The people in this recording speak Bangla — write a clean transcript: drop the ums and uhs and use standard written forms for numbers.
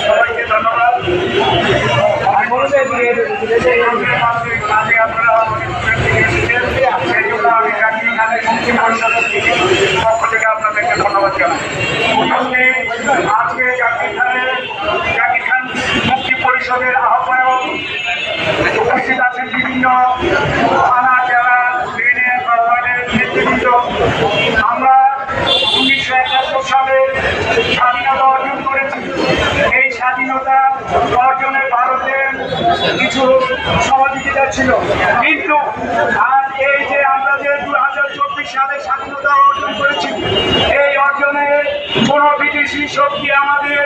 সবাইকে ধন্যবাদ। পক্ষ থেকে আপনাদেরকে ধন্যবাদ জানাই। আজকে জাকির খান মুক্তি পরিষদের আহ্বায়ক উপস্থিত আছেন বিভিন্ন থানা জেলা নেতৃবৃন্দ। আমরা 1971 সালে স্বাধীনতা অর্জন করেছি। এই স্বাধীনতা অর্জনে ভারতের কিছু সহযোগিতা ছিল, কিন্তু আজ এই যে আমরা যে 2024 সালে স্বাধীনতা অর্জন করেছি, এই অর্জনে কোনো বিদেশি শক্তি আমাদের